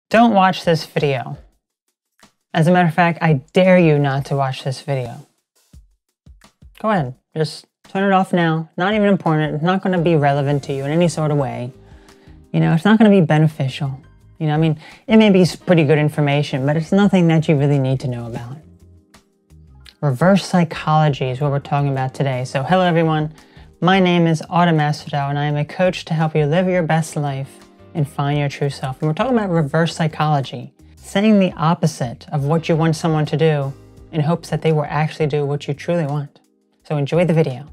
Don't watch this video. As a matter of fact, I dare you not to watch this video. Go ahead, just turn it off now. Not even important. It's not going to be relevant to you in any sort of way. You know, it's not going to be beneficial. You know, I mean, it may be pretty good information, but it's nothing that you really need to know about. Reverse psychology is what we're talking about today. So hello everyone, my name is Autumn Asphodel and I am a coach to help you live your best life and find your true self. And we're talking about reverse psychology, saying the opposite of what you want someone to do in hopes that they will actually do what you truly want. So enjoy the video.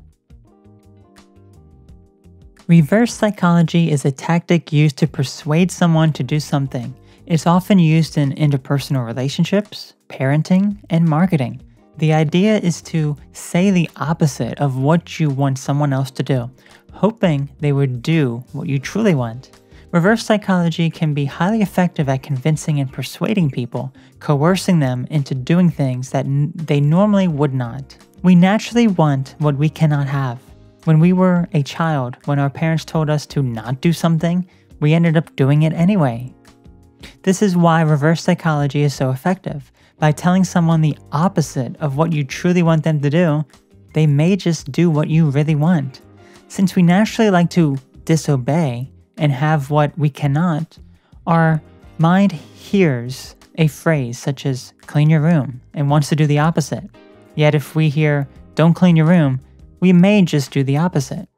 Reverse psychology is a tactic used to persuade someone to do something. It's often used in interpersonal relationships, parenting, and marketing. The idea is to say the opposite of what you want someone else to do, hoping they would do what you truly want. Reverse psychology can be highly effective at convincing and persuading people, coercing them into doing things that they normally would not. We naturally want what we cannot have. When we were a child, when our parents told us to not do something, we ended up doing it anyway. This is why reverse psychology is so effective. By telling someone the opposite of what you truly want them to do, they may just do what you really want. Since we naturally like to disobey and have what we cannot, our mind hears a phrase such as clean your room and wants to do the opposite. Yet if we hear don't clean your room, we may just do the opposite.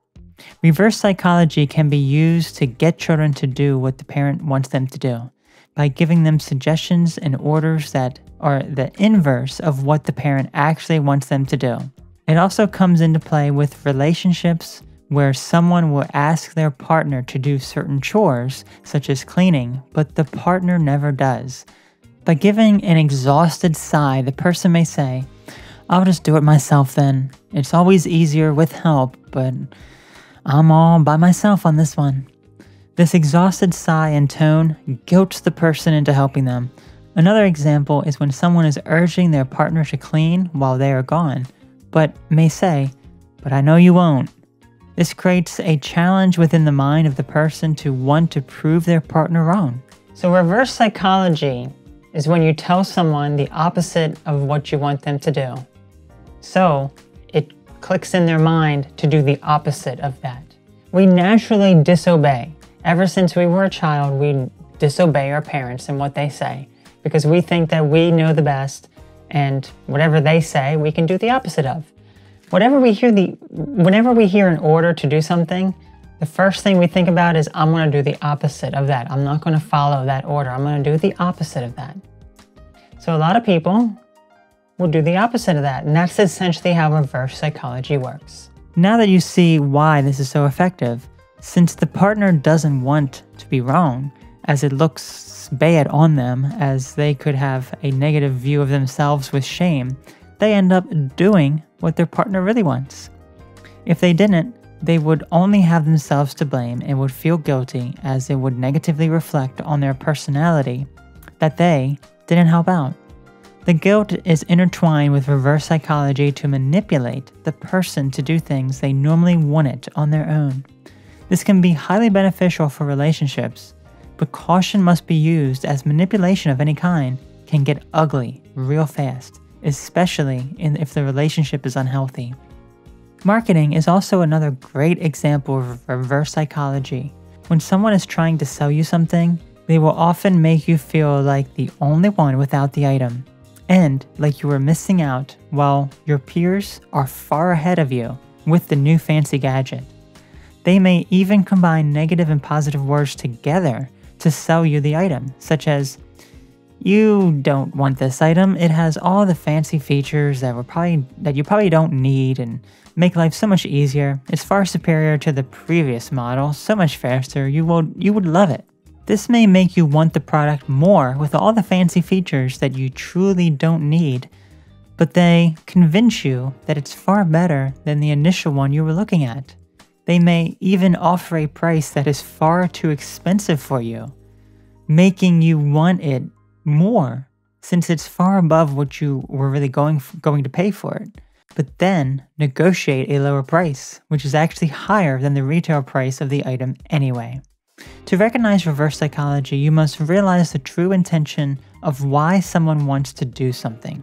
Reverse psychology can be used to get children to do what the parent wants them to do, by giving them suggestions and orders that are the inverse of what the parent actually wants them to do. It also comes into play with relationships where someone will ask their partner to do certain chores, such as cleaning, but the partner never does. By giving an exhausted sigh, the person may say, "I'll just do it myself then. It's always easier with help, but I'm all by myself on this one." This exhausted sigh and tone guilts the person into helping them. Another example is when someone is urging their partner to clean while they are gone, but may say, "But I know you won't." This creates a challenge within the mind of the person to want to prove their partner wrong. So reverse psychology is when you tell someone the opposite of what you want them to do. So it clicks in their mind to do the opposite of that. We naturally disobey. Ever since we were a child, we disobey our parents and what they say because we think that we know the best and whatever they say, we can do the opposite of. Whenever we hear an order to do something, the first thing we think about is, I'm going to do the opposite of that. I'm not going to follow that order. I'm going to do the opposite of that. So a lot of people will do the opposite of that. And that's essentially how reverse psychology works. Now that you see why this is so effective, since the partner doesn't want to be wrong, as it looks bad on them, as they could have a negative view of themselves with shame, they end up doing what their partner really wants. If they didn't, they would only have themselves to blame and would feel guilty, as it would negatively reflect on their personality that they didn't help out. The guilt is intertwined with reverse psychology to manipulate the person to do things they normally wouldn't on their own. This can be highly beneficial for relationships, but caution must be used, as manipulation of any kind can get ugly real fast, especially if the relationship is unhealthy. Marketing is also another great example of reverse psychology. When someone is trying to sell you something, they will often make you feel like the only one without the item, and like you are missing out while your peers are far ahead of you with the new fancy gadget. They may even combine negative and positive words together to sell you the item, such as, "You don't want this item. It has all the fancy features that you probably don't need and make life so much easier. It's far superior to the previous model, so much faster. You would love it." This may make you want the product more with all the fancy features that you truly don't need, but they convince you that it's far better than the initial one you were looking at. They may even offer a price that is far too expensive for you, making you want it more since it's far above what you were really going to pay for it. But then negotiate a lower price, which is actually higher than the retail price of the item anyway. To recognize reverse psychology, you must realize the true intention of why someone wants to do something.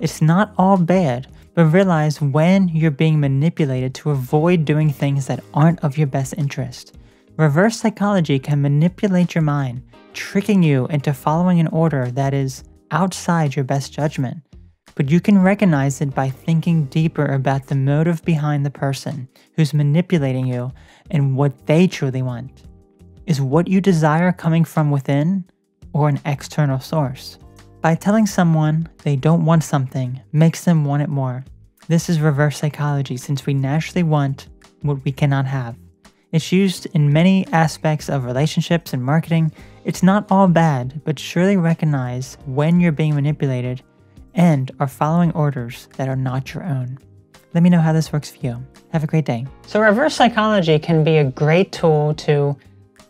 It's not all bad, but realize when you're being manipulated to avoid doing things that aren't of your best interest. Reverse psychology can manipulate your mind, tricking you into following an order that is outside your best judgment. But you can recognize it by thinking deeper about the motive behind the person who's manipulating you and what they truly want. Is what you desire coming from within or an external source? By telling someone they don't want something makes them want it more. This is reverse psychology, since we naturally want what we cannot have. It's used in many aspects of relationships and marketing. It's not all bad, but surely recognize when you're being manipulated and are following orders that are not your own. Let me know how this works for you. Have a great day. So reverse psychology can be a great tool to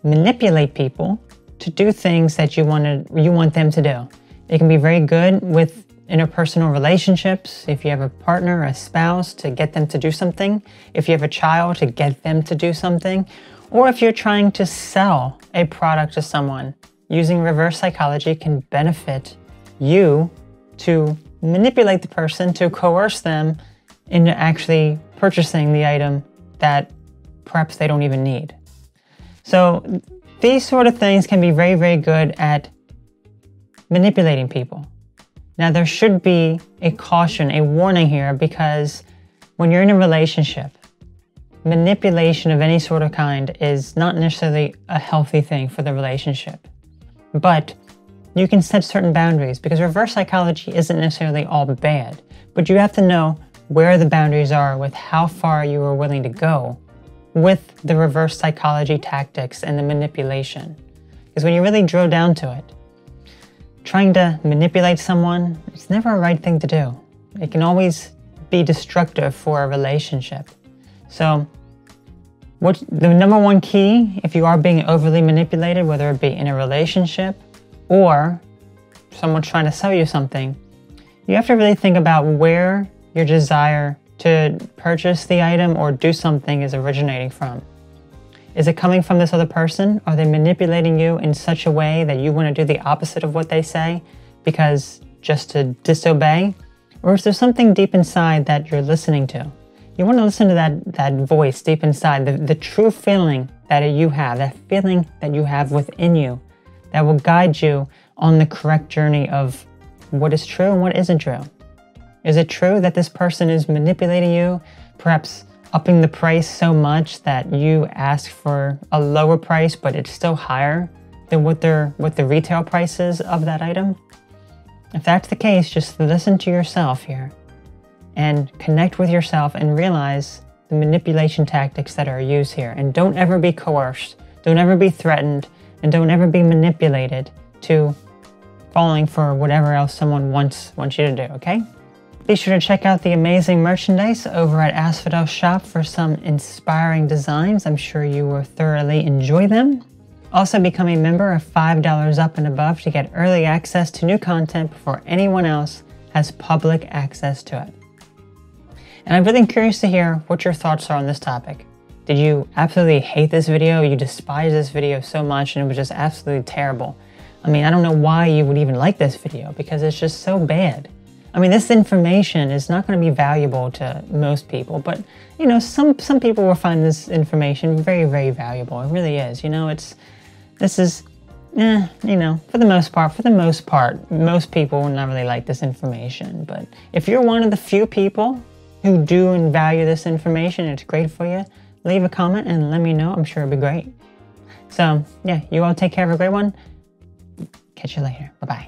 manipulate people to do things that you want them to do. It can be very good with interpersonal relationships. If you have a partner or a spouse, to get them to do something. If you have a child, to get them to do something. Or if you're trying to sell a product to someone, using reverse psychology can benefit you to manipulate the person, to coerce them into actually purchasing the item that perhaps they don't even need. So these sort of things can be very, very good at manipulating people. Now, there should be a caution, a warning here, because when you're in a relationship, manipulation of any sort of kind is not necessarily a healthy thing for the relationship. But you can set certain boundaries, because reverse psychology isn't necessarily all bad, but you have to know where the boundaries are with how far you are willing to go with the reverse psychology tactics and the manipulation. Because when you really drill down to it, trying to manipulate someone, it's never a right thing to do. It can always be destructive for a relationship. So the number one key, if you are being overly manipulated, whether it be in a relationship or someone trying to sell you something, you have to really think about where your desire to purchase the item or do something is originating from. Is it coming from this other person? Are they manipulating you in such a way that you want to do the opposite of what they say because just to disobey? Or is there something deep inside that you're listening to? You want to listen to that voice deep inside, the true feeling that you have, that feeling that you have within you that will guide you on the correct journey of what is true and what isn't true. Is it true that this person is manipulating you, perhaps upping the price so much that you ask for a lower price, but it's still higher than what the retail price is of that item? If that's the case, just listen to yourself here and connect with yourself and realize the manipulation tactics that are used here. And don't ever be coerced, don't ever be threatened, and don't ever be manipulated to falling for whatever else someone wants you to do, okay? Be sure to check out the amazing merchandise over at Asphodel's shop for some inspiring designs. I'm sure you will thoroughly enjoy them. Also, become a member of $5 up and above to get early access to new content before anyone else has public access to it. And I'm really curious to hear what your thoughts are on this topic. Did you absolutely hate this video? You despise this video so much and it was just absolutely terrible? I mean, I don't know why you would even like this video, because it's just so bad. I mean, this information is not going to be valuable to most people, but, you know, some people will find this information very, very valuable. It really is. You know, you know, for the most part, most people will not really like this information. But if you're one of the few people who do and value this information, it's great for you, leave a comment and let me know. I'm sure it'll be great. So, yeah, you all take care. Have a great one. Catch you later. Bye-bye.